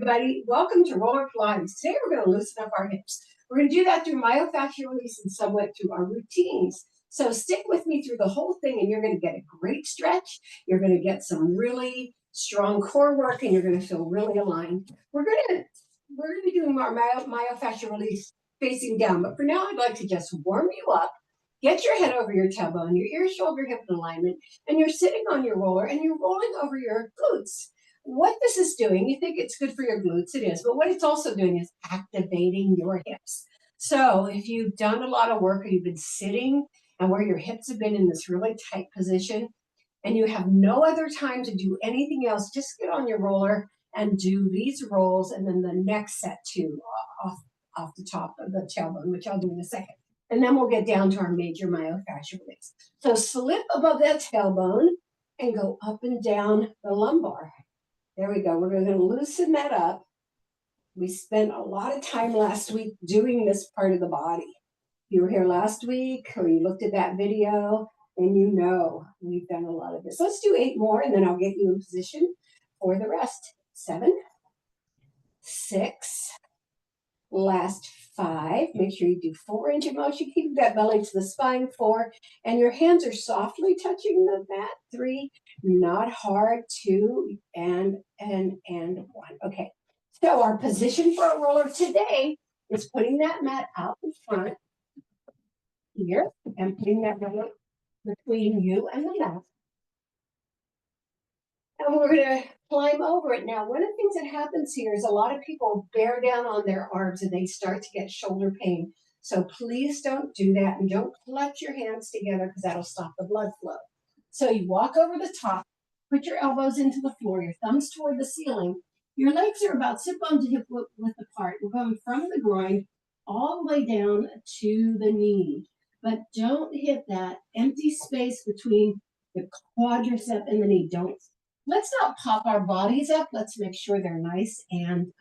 Everybody, welcome to Roller Pilates. Today we're going to loosen up our hips. We're going to do that through myofascial release and somewhat through our routines. So stick with me through the whole thing and you're going to get a great stretch. You're going to get some really strong core work and you're going to feel really aligned. We're going to be doing our myofascial release facing down, but for now I'd like to just warm you up. Get your head over your tailbone, your ear, shoulder, hip alignment, and you're sitting on your roller and you're rolling over your glutes. What this is doing, you think it's good for your glutes, it is, but what it's also doing is activating your hips. So if you've done a lot of work or you've been sitting and where your hips have been in this really tight position and you have no other time to do anything else, just get on your roller and do these rolls and then the next set too off the top of the tailbone, which I'll do in a second. And then we'll get down to our major myofascial release. So slip above that tailbone and go up and down the lumbar. There we go. We're going to loosen that up. We spent a lot of time last week doing this part of the body. If you were here last week or you looked at that video, then you know we've done a lot of this. Let's do 8 more and then I'll get you in position for the rest. 7, 6, last 5. Make sure you do 4 range of motion. Keep that belly to the spine. 4, and your hands are softly touching the mat. 3, not hard. 2, and 1. Okay. So our position for a roller today is putting that mat out in front here and putting that roller between you and the mat. And we're going to climb over it. Now, one of the things that happens here is a lot of people bear down on their arms and they start to get shoulder pain. So please don't do that and don't clutch your hands together because that'll stop the blood flow. So you walk over the top, put your elbows into the floor, your thumbs toward the ceiling. Your legs are about hip bone to hip width apart. We're going from the groin all the way down to the knee. But don't hit that empty space between the quadricep and the knee. Let's not pop our bodies up. Let's make sure they're nice and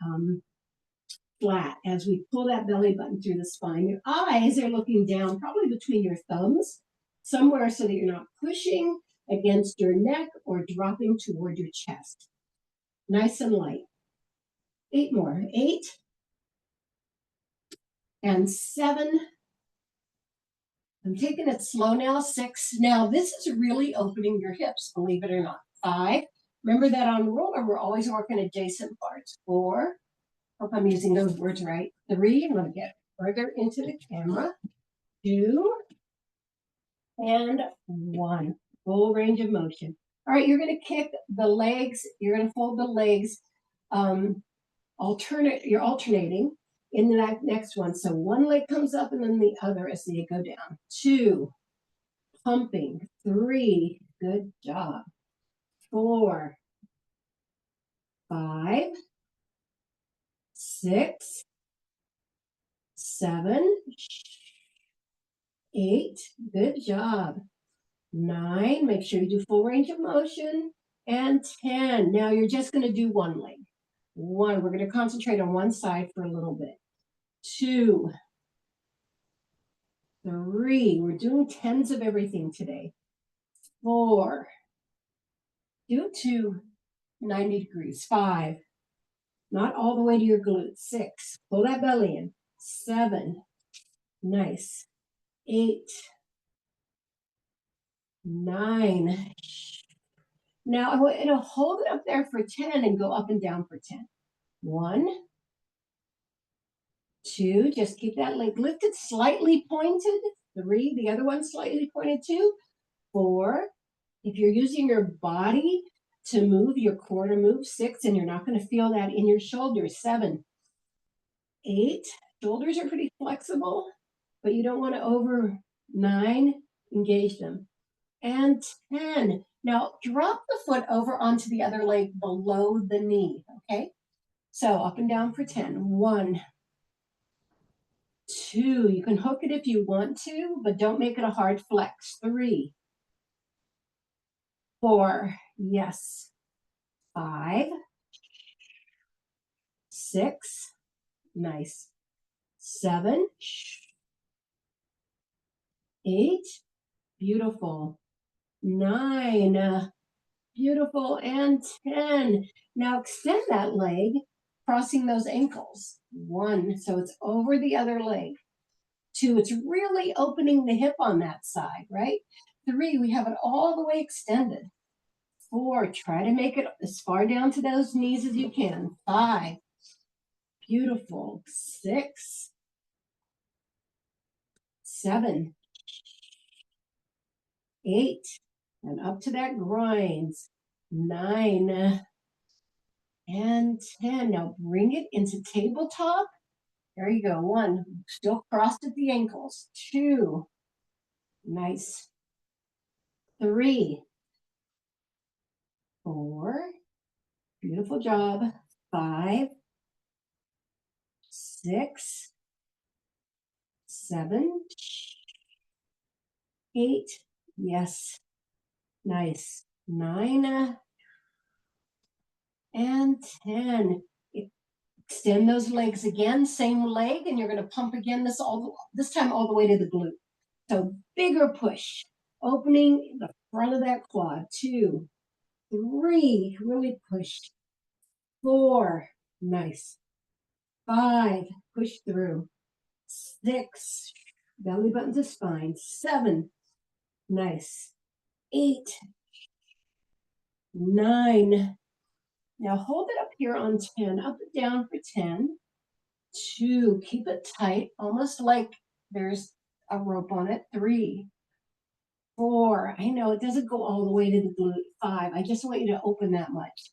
flat as we pull that belly button through the spine. Your eyes are looking down, probably between your thumbs, somewhere so that you're not pushing against your neck or dropping toward your chest. Nice and light. 8 more. 8 and 7. I'm taking it slow now. 6. Now, this is really opening your hips, believe it or not. 5. Remember that on the roller, we're always working adjacent parts. 4. Hope I'm using those words right. 3. I'm going to get further into the camera. 2 and 1. Full range of motion. All right, you're going to kick the legs. You're going to fold the legs. You're alternating in the next one. So one leg comes up and then the other as they go down. 2, pumping. 3, good job. 4, 5, 6, 7, 8, good job. 9, make sure you do full range of motion. And 10, now you're just going to do one leg. 1, we're going to concentrate on one side for a little bit. 2, 3, we're doing 10s of everything today. 4, do 2, 90 degrees. 5, not all the way to your glutes. 6, pull that belly in. 7, nice. 8, 9. Now I'm going to hold it up there for 10 and go up and down for 10. 1, 2, just keep that leg lifted, slightly pointed. 3, the other one slightly pointed too. 4, if you're using your body to move, your core to move. 6, and you're not going to feel that in your shoulders. 7, 8, shoulders are pretty flexible, but you don't want to over. 9, engage them. And 10. Now drop the foot over onto the other leg below the knee, okay? So up and down for 10. 1, 2, you can hook it if you want to, but don't make it a hard flex. 3, 4, yes. 5, 6, nice. 7, 8, beautiful. 9, beautiful. And 10. Now extend that leg crossing those ankles. 1, so it's over the other leg. 2, it's really opening the hip on that side, right? 3, we have it all the way extended. 4, try to make it as far down to those knees as you can. 5, beautiful. 6, 7, 8, and up to that grinds. 9 and 10. Now bring it into tabletop. There you go. 1, still crossed at the ankles. 2, nice. 3, 4, beautiful job. 5, 6, 7, 8, yes, nice. 9 and 10. Extend those legs again, same leg, and you're going to pump again this time all the way to the glute. So bigger push, opening the front of that quad. 2, 3, really push. 4, nice. 5, push through. 6, belly button to spine. 7, nice. 8, 9. Now hold it up here on 10, up and down for 10. 2, keep it tight, almost like there's a rope on it. 3, 4, I know it doesn't go all the way to the glute. 5, I just want you to open that much.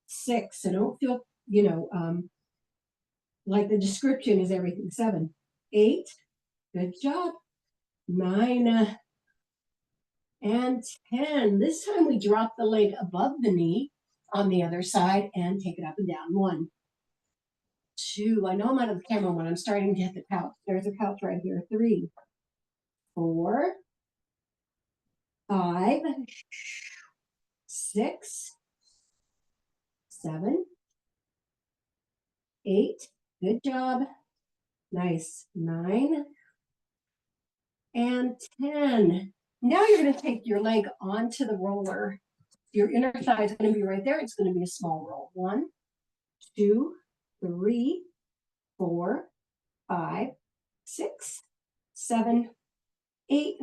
6, so don't feel, like the description is everything. 7, 8, good job. 9 and 10. This time we drop the leg above the knee on the other side and take it up and down. 1, 2, I know I'm out of the camera when I'm starting to hit the couch. There's a couch right here. 3, 4, 5, 6, 7, 8, good job. Nice. 9 and 10. Now you're going to take your leg onto the roller. Your inner thigh is going to be right there. It's going to be a small roll. 1, 2, 3, 4, 5, 6, 7, 8,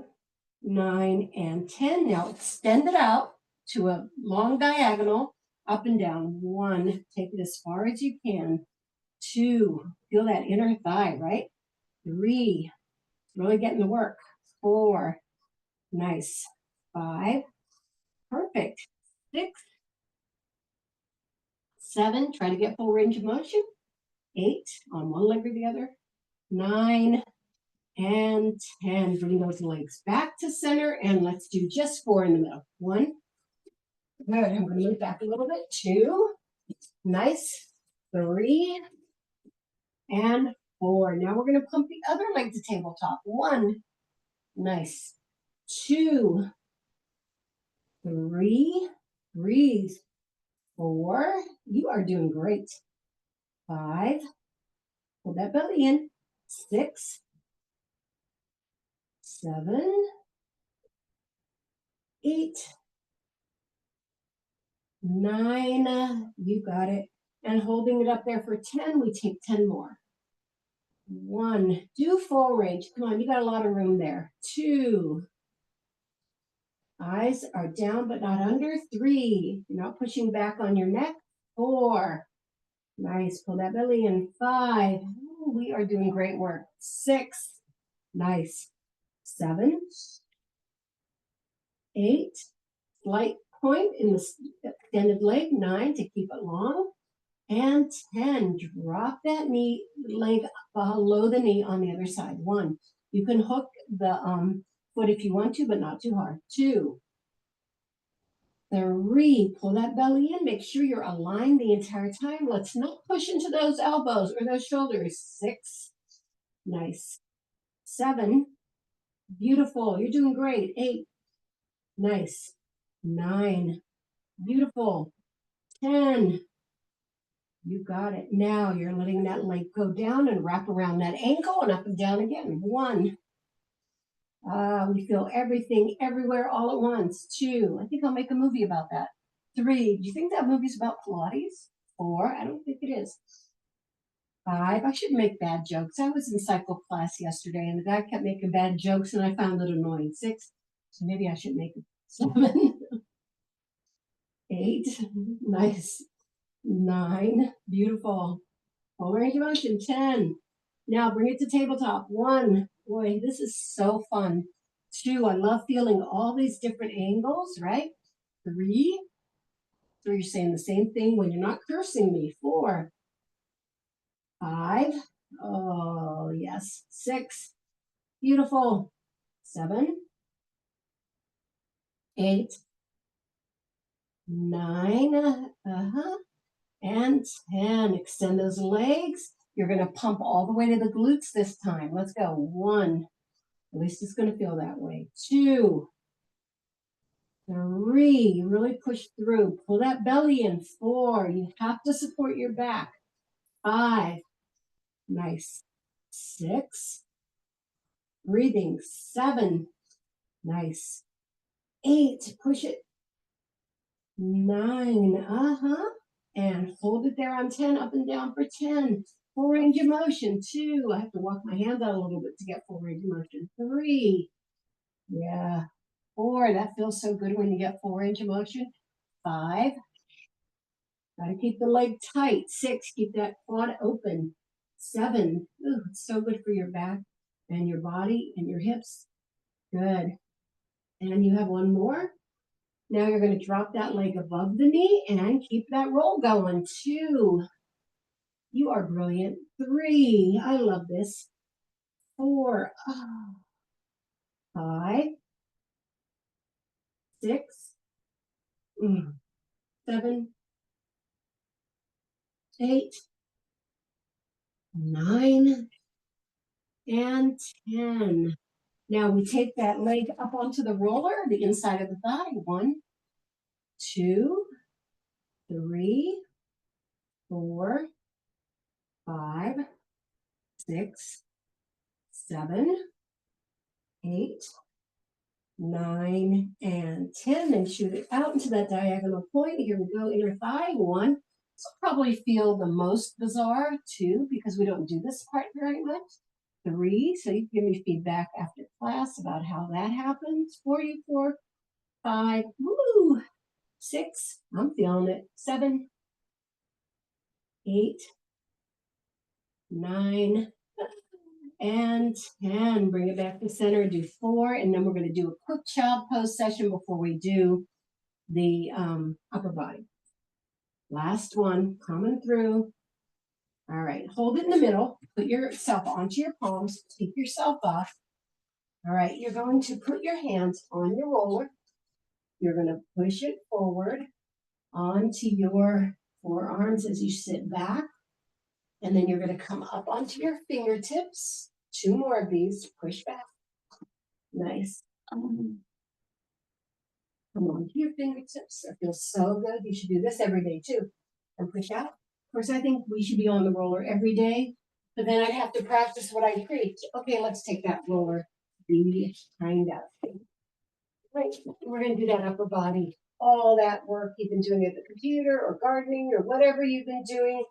9, and 10. Now extend it out to a long diagonal, up and down. 1, take it as far as you can. 2, feel that inner thigh, right? 3, really getting to work. 4, nice. 5, perfect. 6, 7, try to get full range of motion. 8, on one leg or the other. 9 and 10. Bring those legs back to center, and let's do just 4 in the middle. 1, good. I'm going to move back a little bit. 2, nice. 3 and 4. Now we're going to pump the other leg to tabletop. 1, nice. 2, 3, breathe. 4, you are doing great. 5, pull that belly in. 6, 7, 8, 9, you got it. And holding it up there for 10, we take 10 more. 1, do full range. Come on, you got a lot of room there. 2, eyes are down but not under. 3, you're not pushing back on your neck. 4, nice, pull that belly in. 5, ooh, we are doing great work. 6, nice. 7, 8, slight point in the extended leg. 9, to keep it long. And 10, drop that leg below the knee on the other side. 1, you can hook the foot if you want to, but not too hard. 2, 3, pull that belly in. Make sure you're aligned the entire time. Let's not push into those elbows or those shoulders. 6, nice. 7, beautiful. You're doing great. 8, nice. 9, beautiful. 10, you got it. Now you're letting that leg go down and wrap around that ankle and up and down again. 1, we feel everything everywhere all at once. 2, I think I'll make a movie about that. 3, do you think that movie's about Pilates? 4, I don't think it is. 5. I shouldn't make bad jokes. I was in cycle class yesterday and the guy kept making bad jokes and I found it annoying. 6. So maybe I should make it 7. 8. Nice. 9. Beautiful. Full range of motion. 10. Now bring it to tabletop. 1. Boy, this is so fun. 2. I love feeling all these different angles, right? 3. So you're saying the same thing when you're not cursing me. 4. 5. Oh, yes. 6. Beautiful. 7. 8. 9. And 10. Extend those legs. You're going to pump all the way to the glutes this time. Let's go. 1. At least it's going to feel that way. 2. 3. Really push through. Pull that belly in. 4. You have to support your back. 5. Nice. 6. Breathing. 7. Nice. 8. Push it. 9. And hold it there on 10. Up and down for 10. Full range of motion. 2. I have to walk my hand out a little bit to get full range of motion. 3. Yeah. 4. That feels so good when you get full range of motion. 5. Gotta keep the leg tight. 6. Keep that quad open. 7. Ooh, it's so good for your back and your body and your hips. Good. And you have one more. Now you're going to drop that leg above the knee and keep that roll going. 2. You are brilliant. 3. I love this. 4. 5. 6. 7. 8. 9. And 10. Now we take that leg up onto the roller, the inside of the thigh. 1, 2, 3, 4, 5, 6, 7, 8, 9, and 10. And shoot it out into that diagonal point. Here we go, inner thigh. 1. This will probably feel the most bizarre. 2, because we don't do this part very much. 3, so you can give me feedback after class about how that happens for you. 4, 5, woo! 6, I'm feeling it. 7, 8, 9, and 10. Bring it back to center. Do 4, and then we're going to do a quick child pose session before we do the upper body. Last one, coming through. All right, hold it in the middle. Put yourself onto your palms. Take yourself off. All right, you're going to put your hands on your roller. You're going to push it forward onto your forearms as you sit back. And then you're going to come up onto your fingertips. 2 more of these. Push back. Nice. Come onto your fingertips. That feels so good. You should do this every day too. And push out. Of course, I think we should be on the roller every day. But then I'd have to practice what I preach. Okay, let's take that roller. Be kind of. Right. We're going to do that upper body. All that work you've been doing at the computer or gardening or whatever you've been doing.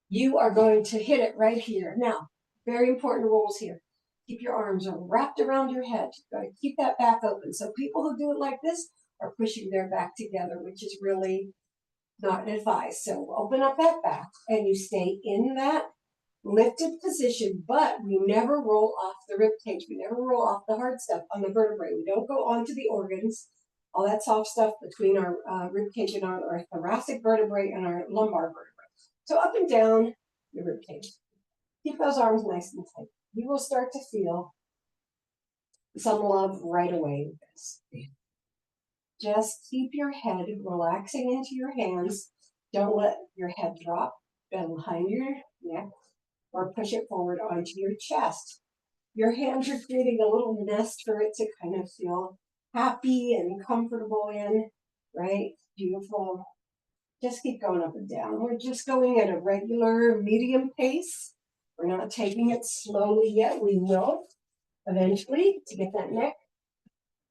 You are going to hit it right here. Now, very important rules here. Keep your arms wrapped around your head. You've got to keep that back open. So people who do it like this are pushing their back together, which is really not advised. So open up that back and you stay in that lifted position, but we never roll off the rib cage. We never roll off the hard stuff on the vertebrae. We don't go onto the organs, all that soft stuff between our rib cage and our thoracic vertebrae and our lumbar vertebrae. So up and down your rib cage. Keep those arms nice and tight. You will start to feel some love right away with this. Just keep your head relaxing into your hands. Don't let your head drop behind your neck or push it forward onto your chest. Your hands are creating a little nest for it to kind of feel happy and comfortable in, right? Beautiful. Just keep going up and down. We're just going at a regular medium pace. We're not taking it slowly yet. We will eventually to get that neck.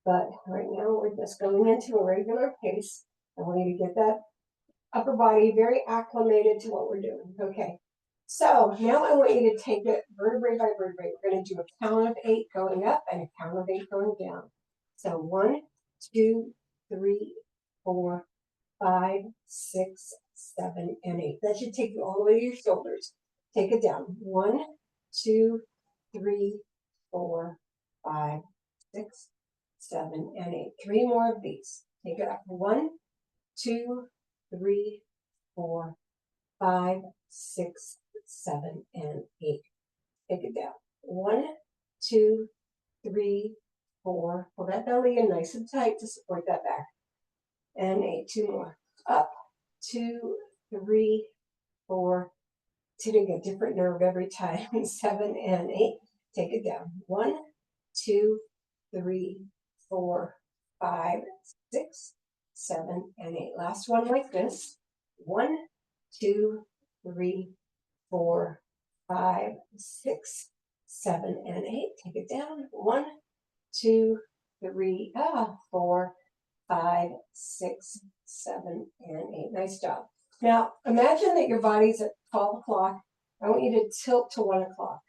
But right now we're just going into a regular pace. And we're going to get that upper body very acclimated to what we're doing. Okay. So now I want you to take it vertebrae by vertebrae. We're going to do a count of 8 going up and a count of 8 going down. So 1, 2, 3, 4, 5, 6, 7, and 8. That should take you all the way to your shoulders. Take it down. 1, 2, 3, 4, 5, 6, 7, and 8. 3 more of these. Take it up. 1, 2, 3, 4, 5, 6, 7, and 8. Take it down. 1, 2, 3, 4. Pull that belly in nice and tight to support that back. And 8. 2 more. Up. 2, 3, 4. Hitting a different nerve every time. 7 and 8. Take it down. 1, 2, 3, 4, 5, 6, 7, and 8. Last one like this. 1, 2, 3, 4, 5, 6, 7, and 8. Take it down. 1, 2, 3, 4, 5, 6, 7, and 8. Nice job. Now, imagine that your body's at 12 o'clock. I want you to tilt to 1 o'clock.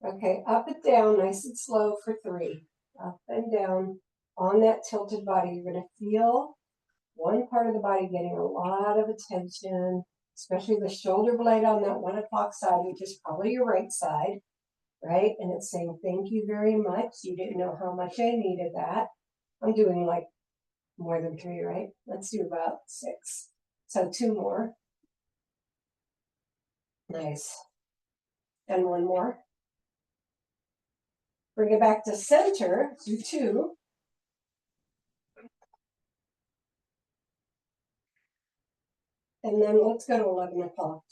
Okay, up and down, nice and slow for 3. Up and down on that tilted body. You're going to feel one part of the body getting a lot of attention, especially the shoulder blade on that 1 o'clock side, which is probably your right side, right? And it's saying, thank you very much. You didn't know how much I needed that. I'm doing like more than 3, right? Let's do about 6. So 2 more. Nice. And 1 more. Bring it back to center, do 2. And then let's go to 11 o'clock.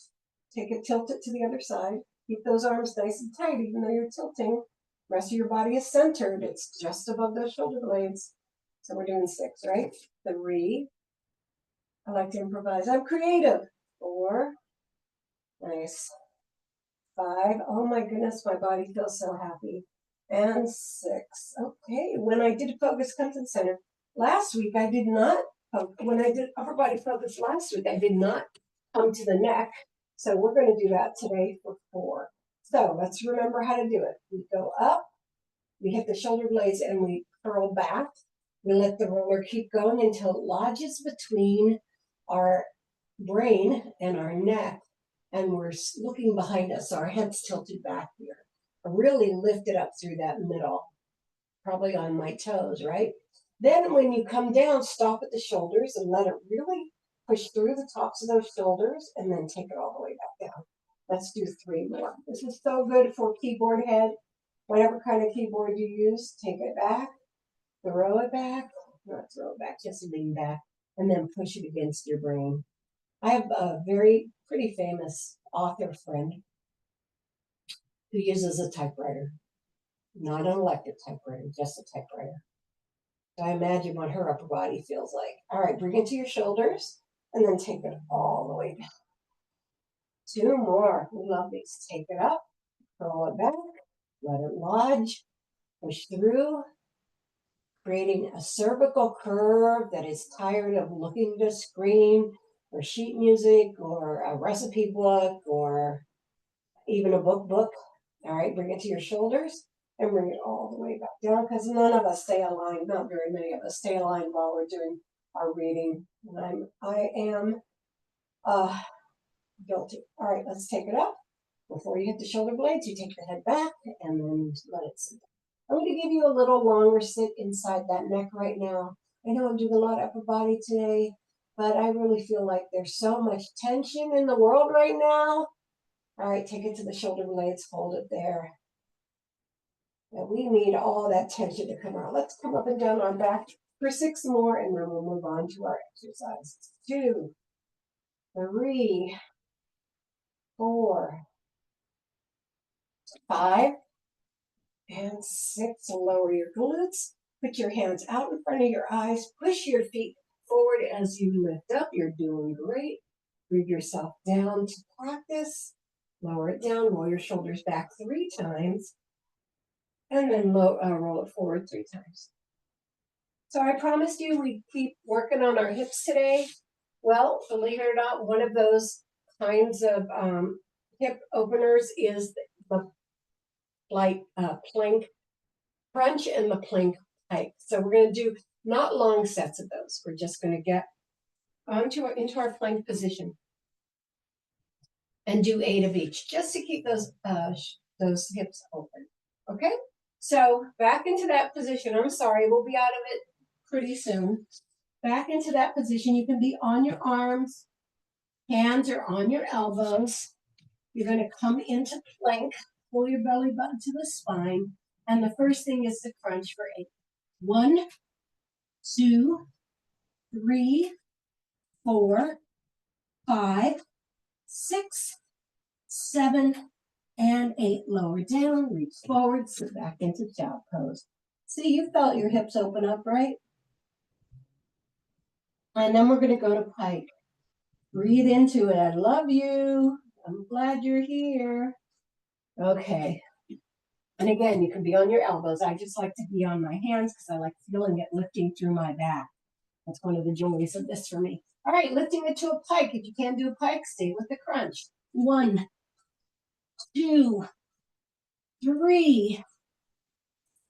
Take it, tilt it to the other side. Keep those arms nice and tight, even though you're tilting. The rest of your body is centered. It's just above those shoulder blades. So we're doing 6, right? 3. I like to improvise. I'm creative. 4. Nice. 5. Oh my goodness, my body feels so happy. And 6. Okay, when I did focus comes in center. Last week I did not, when I did upper body focus last week, I did not come to the neck. So we're going to do that today for 4. So let's remember how to do it. We go up, we hit the shoulder blades, and we curl back. We let the roller keep going until it lodges between our brain and our neck, and we're looking behind us, so our head's tilted back here. Really lift it up through that middle, probably on my toes, right? Then when you come down, stop at the shoulders and let it really push through the tops of those shoulders, and then take it all the way back down. Let's do 3 more. This is so good for keyboard head. Whatever kind of keyboard you use, take it back, throw it back, not throw it back, just lean back, and then push it against your brain. I have a very pretty famous author friend who uses a typewriter, not an electric typewriter, just a typewriter. So I imagine what her upper body feels like. All right, bring it to your shoulders and then take it all the way down. 2 more. We love these. Take it up, curl it back, let it lodge, push through, creating a cervical curve that is tired of looking at a screen or sheet music or a recipe book or even a book. All right, bring it to your shoulders and bring it all the way back down, because none of us stay aligned, not very many of us stay aligned while we're doing our reading. And I am guilty. All right, let's take it up. Before you hit the shoulder blades, you take the head back and then let it sit. I'm going to give you a little longer sit inside that neck right now. I know I'm doing a lot of upper body today, but I really feel like there's so much tension in the world right now. All right, take it to the shoulder blades, hold it there. And we need all that tension to come out. Let's come up and down our back for 6 more, and then we'll move on to our exercises. 2, 3, 4, 5, and 6. Lower your glutes. Put your hands out in front of your eyes. Push your feet forward as you lift up. You're doing great. Breathe yourself down to practice. Lower it down. Roll your shoulders back 3 times. And then roll it forward 3 times. So I promised you we'd keep working on our hips today. Well, believe it or not, one of those kinds of hip openers is the plank crunch and the plank pike. So we're going to do not long sets of those. We're just going to get into our plank position and do 8 of each, just to keep those hips open. Okay, so back into that position. I'm sorry, we'll be out of it pretty soon. Back into that position. You can be on your arms, hands are on your elbows. You're going to come into plank, pull your belly button to the spine, and the first thing is to crunch for 8. 1, 2, 3, 4, 5, 6, 7, and 8. Lower down, reach forward, sit back into child pose. See, you felt your hips open up, right? And then we're going to go to pike. Breathe into it. I love you. I'm glad you're here. Okay. And again, you can be on your elbows. I just like to be on my hands because I like feeling it lifting through my back. That's one of the joys of this for me. All right, lifting it to a pike. If you can't do a pike, stay with the crunch. 1, 2, 3,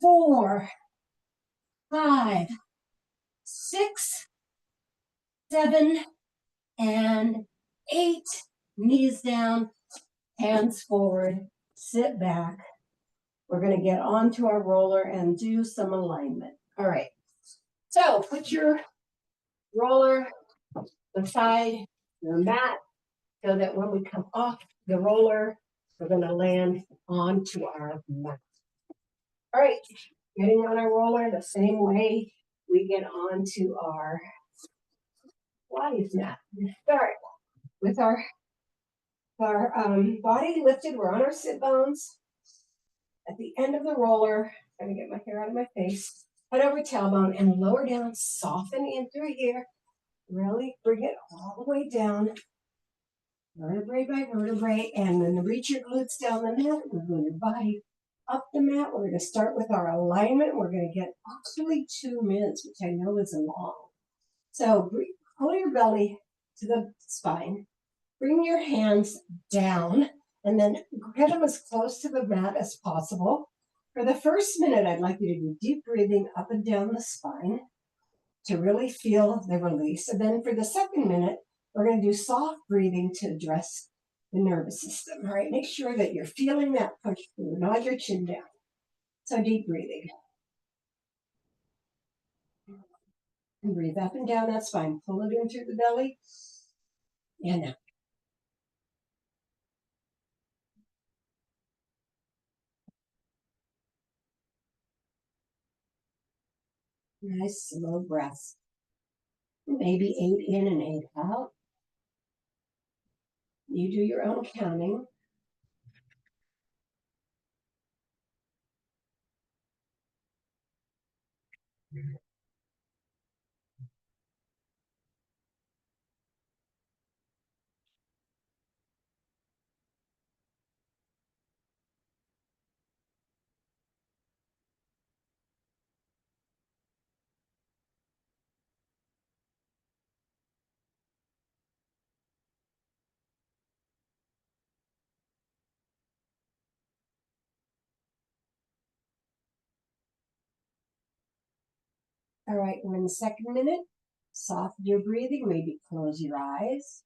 4, 5, 6, 7, and 8. Knees down, hands forward, sit back. We're going to get onto our roller and do some alignment. All right. So put your roller beside your mat so that when we come off the roller, we're going to land onto our mat. All right. Getting on our roller the same way we get onto our Pilates mat. We start with our body lifted. We're on our sit bones. At the end of the roller, I'm going to get my hair out of my face. Head over tailbone and lower down. Soften in through here. Really bring it all the way down. Vertebrae by vertebrae. And then reach your glutes down the mat. Move your body up the mat. We're going to start with our alignment. We're going to get actually 2 minutes, which I know is long. So pull your belly to the spine. Bring your hands down and then get them as close to the mat as possible. For the first minute, I'd like you to do deep breathing up and down the spine to really feel the release. And then for the second minute, we're going to do soft breathing to address the nervous system. All right, make sure that you're feeling that push through, nod your chin down. So deep breathing. And breathe up and down that spine. Pull it in through the belly. And out. Nice slow breaths. Maybe 8 in and 8 out. You do your own counting. All right, we're in the second minute. Soften your breathing, maybe close your eyes.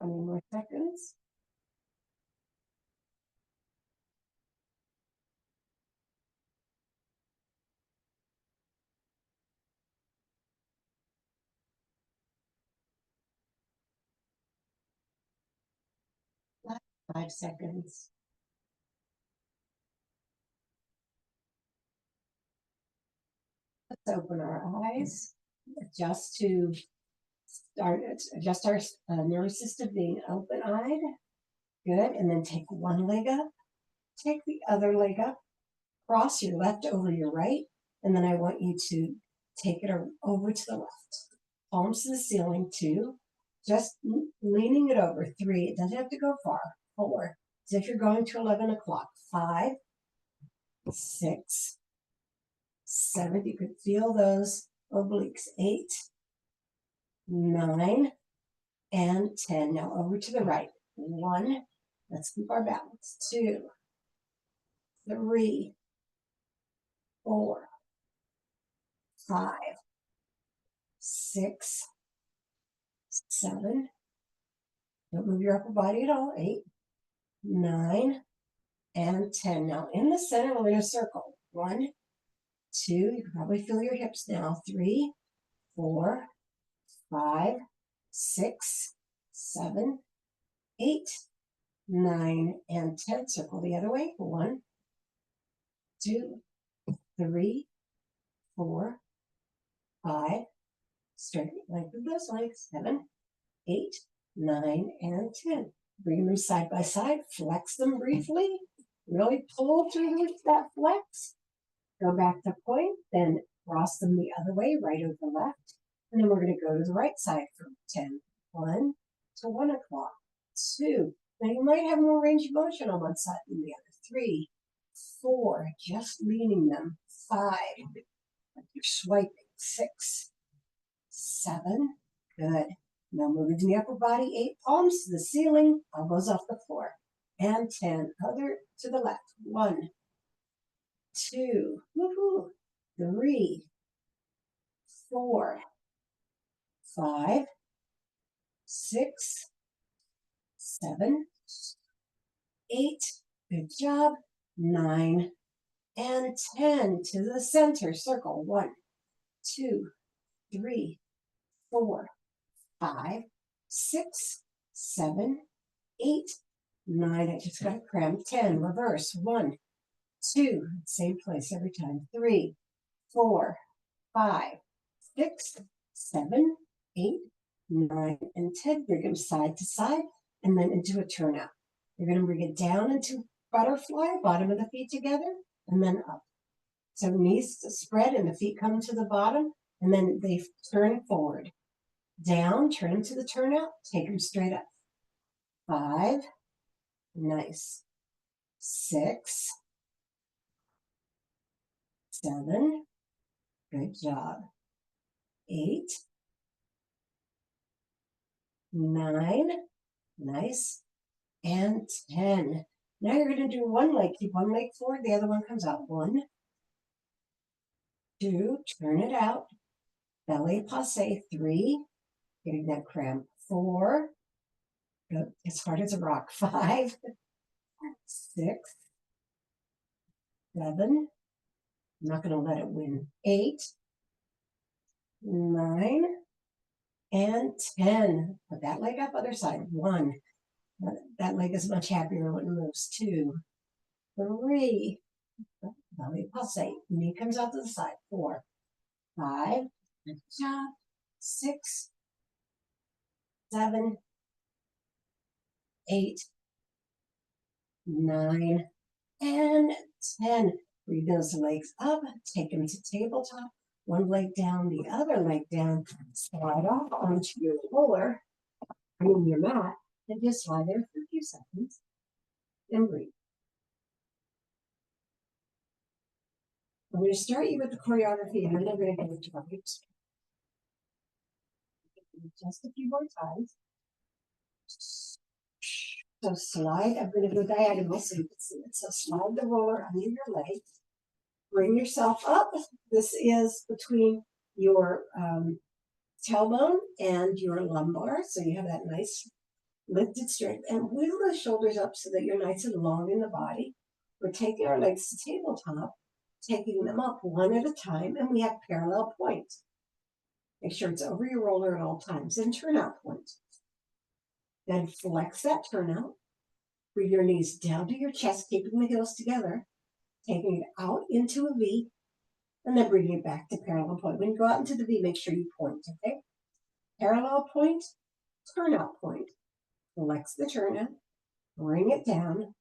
How many more seconds? Last 5 seconds. Let's open our eyes. Adjust to adjust our nervous system, being open-eyed. Good. And then take one leg up, take the other leg up, cross your left over your right, and then I want you to take it over to the left. Palms to the ceiling, 2. Just leaning it over, 3. It doesn't have to go far. 4. As if you're going to 11 o'clock. 5, 6, 7. You could feel those obliques. 8, 9, and 10. Now over to the right. 1. Let's keep our balance. 2, 3, 4, 5, 6, 7. Don't move your upper body at all. 8, 9, and 10. Now in the center, we're going to circle. 1, 2. You can probably feel your hips now. 3, 4, 5, 6, 7, 8, 9, and 10. Circle the other way. 1, 2, 3, 4, 5. Straighten length of those legs. 7, 8, 9, and 10. Bring them side by side. Flex them briefly. Really pull through that flex. Go back to point. Then cross them the other way, right over left. And then we're going to go to the right side for 10. 1 to 1 o'clock. 2. Now you might have more range of motion on one side than the other. 3, 4. Just leaning them. 5. Like you're swiping. 6, 7. Good. Now moving to the upper body. 8. Palms to the ceiling. Elbows off the floor. And 10. Other to the left. 1, 2. Woohoo. 3, 4, 5, 6, 7, 8. Good job. 9 and 10. To the center. Circle. 1, 2, 3, 4, 5, 6, 7, 8, 9. I just got a cramp. 10. Reverse. 1, 2. Same place every time. 3, 4, 5, 6, 7, 8, 9, and 10. Bring them side to side and then into a turnout. You're going to bring it down into butterfly, bottom of the feet together, and then up. So knees spread and the feet come to the bottom, and then they turn forward. Down, turn them to the turnout, take them straight up. 5, nice. 6, 7, good job. 8, 9, nice. And 10. Now you're going to do one leg. Keep one leg forward, the other one comes out. 1, 2, turn it out. Belly passe. 3, getting that cramp. 4, good, as hard as a rock. 5, 6, 7, I'm not going to let it win. 8, 9, and 10. Put that leg up, other side. 1, that leg is much happier when it moves. 2, 3, belly passe. Knee comes out to the side. 4, 5, good job. 6, 7, 8, 9, and 10. Bring those legs up. Take them to tabletop. One leg down, the other leg down. Slide off onto your roller, your mat, and just lie there for a few seconds and breathe. I'm going to start you with the choreography, and then I'm going to go to our hips. Just a few more times. So slide, I'm going to go diagonal so you can see it. So slide the roller under your leg. Bring yourself up. This is between your tailbone and your lumbar. So you have that nice lifted strength. And wheel the shoulders up so that you're nice and long in the body. We're taking our legs to tabletop, taking them up one at a time, and we have parallel points. Make sure it's over your roller at all times. And turnout point. Then flex that turnout. Bring your knees down to your chest, keeping the heels together. Taking it out into a V, and then bringing it back to parallel point. When you go out into the V, make sure you point, okay? parallel point, turnout point. Flex the turnout, bring it down,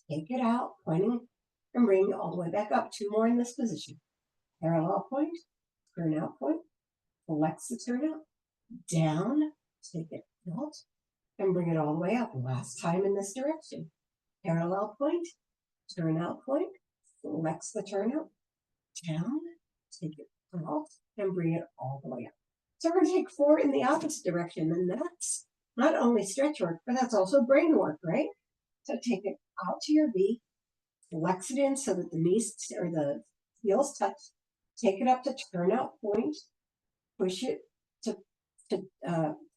take it out, pointing and bring it all the way back up. Two more in this position. Parallel point, turnout point, flex the turnout, down, take it out, and bring it all the way up. Last time in this direction. Parallel point, turnout point, flex the turnout, down, take it out, and bring it all the way up. So we're going to take 4 in the opposite direction, and that's not only stretch work, but that's also brain work, right? So take it out to your V, flex it in so that the knees or the heels touch, take it up to turnout point, push it to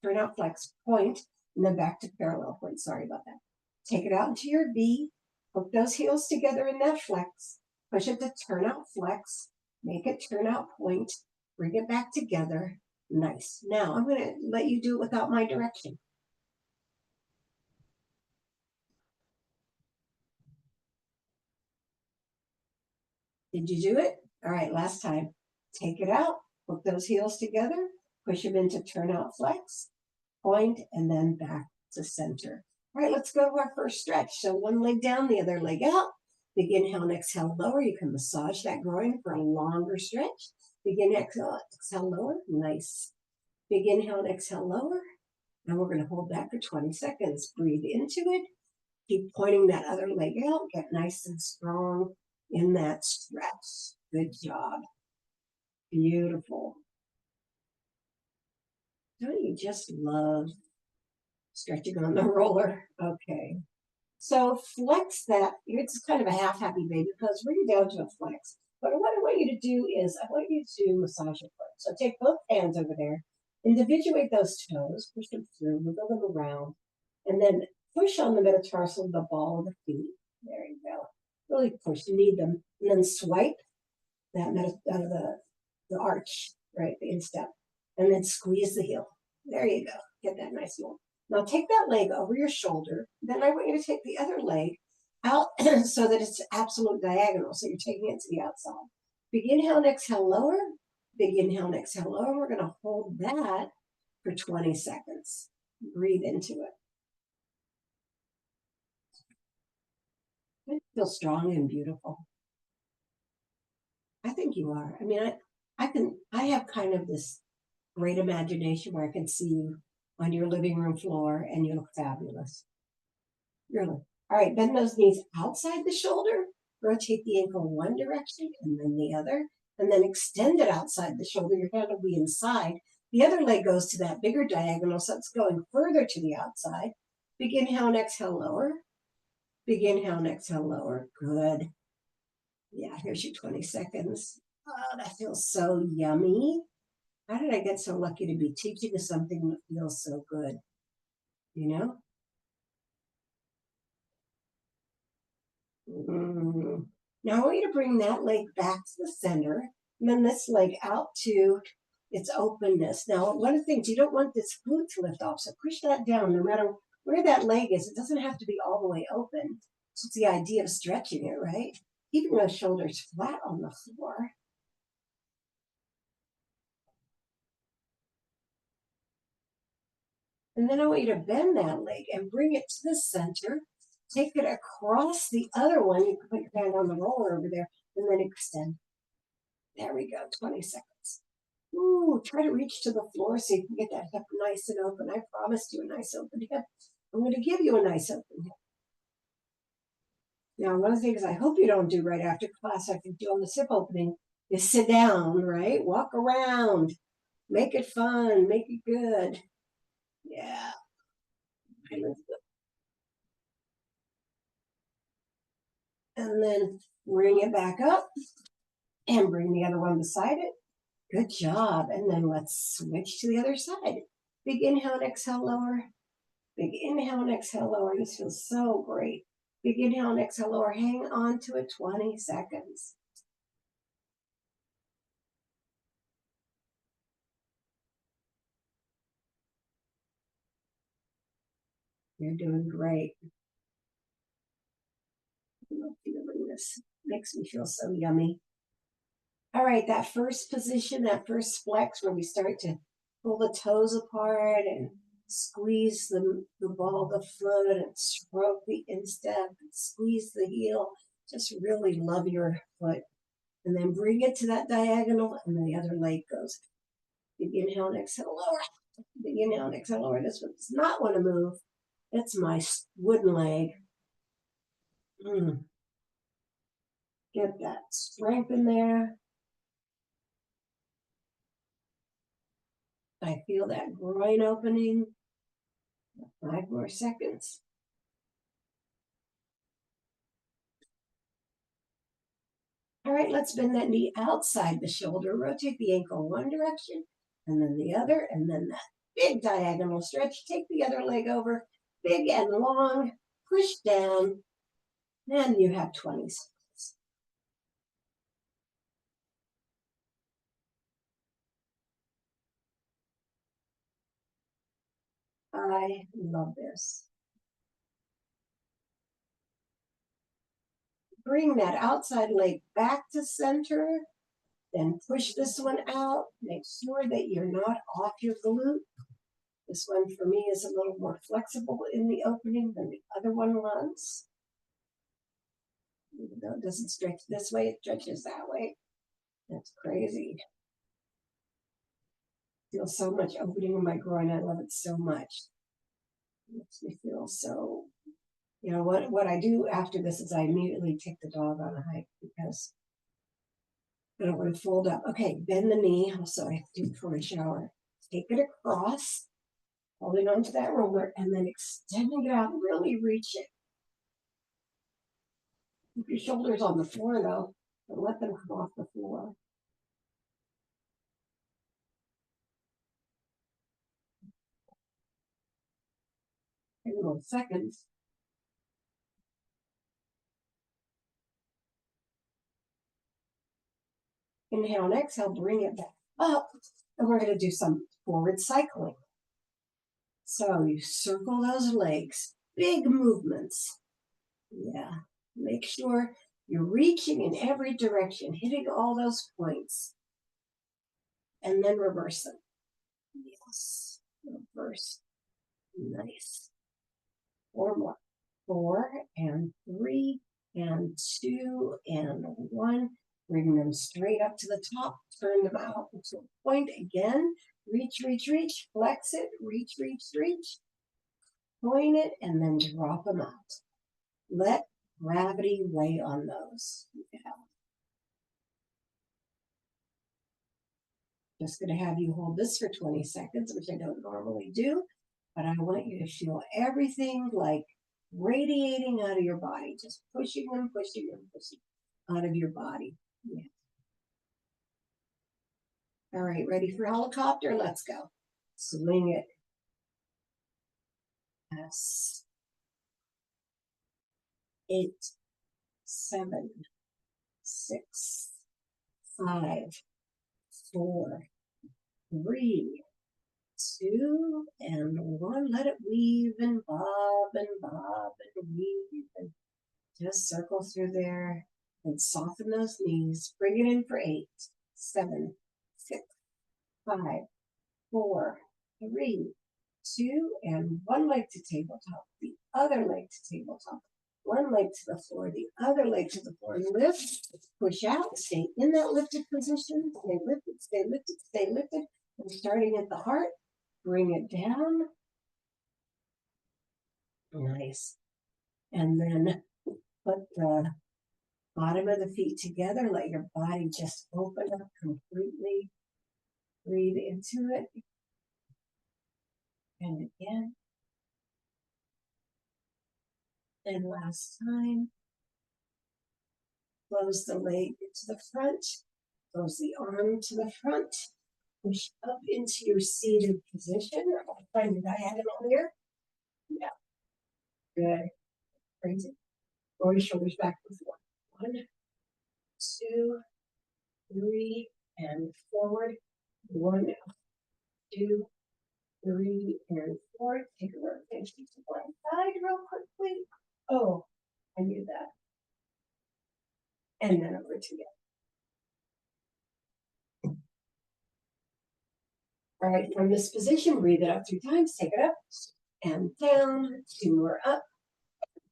turnout flex point, and then back to parallel point. Sorry about that. Take it out into your V, hook those heels together in that flex, push it to turnout flex, make it turnout point, bring it back together. Nice. Now I'm going to let you do it without my direction. Did you do it? All right, last time. Take it out, hook those heels together, push them into turnout flex, point, and then back to center. All right, let's go to our first stretch. So one leg down, the other leg out. Big inhale and exhale lower. You can massage that groin for a longer stretch. Begin exhale, exhale lower. Nice. Big inhale and exhale lower. Now we're going to hold that for 20 seconds. Breathe into it. Keep pointing that other leg out. Get nice and strong in that stretch. Good job. Beautiful. Don't you just love stretching on the roller? Okay. So flex that. It's kind of a half happy baby because we're down to a flex. But what I want you to do is I want you to massage your foot. So take both hands over there, individuate those toes, push them through, wiggle them around, and then push on the metatarsal of the ball of the feet. There you go. Really push. You need them. And then swipe that the arch, right, the instep, and then squeeze the heel. There you go. Get that nice one. Now take that leg over your shoulder. Then I want you to take the other leg out so that it's absolute diagonal. So you're taking it to the outside. Big inhale and exhale lower. Big inhale and exhale lower. We're going to hold that for 20 seconds. Breathe into it. I feel strong and beautiful. I think you are. I mean, I have kind of this great imagination where I can see you on your living room floor and you look fabulous. Really. All right, bend those knees outside the shoulder, rotate the ankle one direction and then the other, and then extend it outside the shoulder. Your hand will be inside. The other leg goes to that bigger diagonal, so it's going further to the outside. Big inhale and exhale lower. Big inhale and exhale lower. Good. Yeah, here's your 20 seconds. Oh, that feels so yummy. How did I get so lucky to be teaching you something that feels so good? You know? Now I want you to bring that leg back to the center, and then this leg out to its openness. Now, one of the things, you don't want this glute to lift off, so push that down no matter where that leg is. It doesn't have to be all the way open. It's the idea of stretching it, right? Keeping those shoulders flat on the floor. And then I want you to bend that leg and bring it to the center. Take it across the other one. You can put your hand on the roller over there and then extend. There we go, 20 seconds. Ooh, try to reach to the floor so you can get that hip nice and open. I promised you a nice open hip. I'm going to give you a nice open hip. Now, one of the things I hope you don't do right after class, after doing this hip opening, is sit down, right? Walk around. Make it fun. Make it good. Yeah. And then bring it back up and bring the other one beside it. Good job. And then let's switch to the other side. Big inhale and exhale lower. Big inhale and exhale lower. This feels so great. Big inhale and exhale lower. Hang on to it 20 seconds. You're doing great. I'm feeling this. Makes me feel so yummy. All right, that first position, that first flex where we start to pull the toes apart and squeeze the ball of the foot and stroke the instep and squeeze the heel. Just really love your foot. And then bring it to that diagonal and then the other leg goes. Big inhale and exhale, lower. Big inhale and exhale, lower. This one does not want to move. It's my wooden leg. Get that strength in there. I feel that groin opening. 5 more seconds. All right, let's bend that knee outside the shoulder. Rotate the ankle one direction and then the other, and then that big diagonal stretch. Take the other leg over, big and long, push down, and you have 20 seconds. I love this. Bring that outside leg back to center, then push this one out. Make sure that you're not off your glute. This one for me is a little more flexible in the opening than the other one was. Even though it doesn't stretch this way, it stretches that way. That's crazy. Feel so much opening in my groin. I love it so much. It makes me feel so, you know, what I do after this is I immediately take the dog on a hike because I don't want to fold up. Okay, bend the knee. Also, I have to do it before I shower. Take it across, holding onto that roller, and then extending it out. Really reach it. Keep your shoulders on the floor, though, and let them come off the floor. 10 more seconds. Inhale and exhale, bring it back up, and we're going to do some forward cycling. So you circle those legs, big movements. Yeah, make sure you're reaching in every direction, hitting all those points, and then reverse them. Yes, reverse. Nice. 4 more. 4 and 3 and 2 and 1. Bring them straight up to the top. Turn them out into a point again. Reach, reach, reach. Flex it. Reach, reach, reach. Point it and then drop them out. Let gravity weigh on those. Yeah. Just going to have you hold this for 20 seconds, which I don't normally do, but I want you to feel everything like radiating out of your body, just pushing them, pushing them, pushing out of your body. Yeah. All right, ready for helicopter? Let's go. Swing it. Yes. 8, 7, 6, 5, 4, 3, 2, and 1. Let it weave and bob and bob and weave and just circle through there and soften those knees. Bring it in for 8, 7, 6, 5, 4, 3, 2, and 1 leg to tabletop, the other leg to tabletop, 1 leg to the floor, the other leg to the floor. Lift, push out, stay in that lifted position, stay lifted, stay lifted, stay lifted. And starting at the heart, bring it down. Nice. And then put the bottom of the feet together. Let your body just open up completely. Breathe into it. And again. And last time. Close the leg to the front. Close the arm to the front. Push up into your seated position. I'll find the diagonal here. Yeah. Good. Crazy. Roll your shoulders back before. 1, 2, 3, and forward. 1, 2, 3, and 4. Take a rotation to one side real quickly. Oh, I knew that. And then over to you. All right, from this position, breathe it up 3 times. Take it up and down. 2 more up,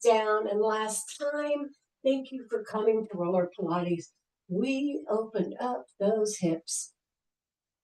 down, and last time. Thank you for coming to Roller Pilates. We opened up those hips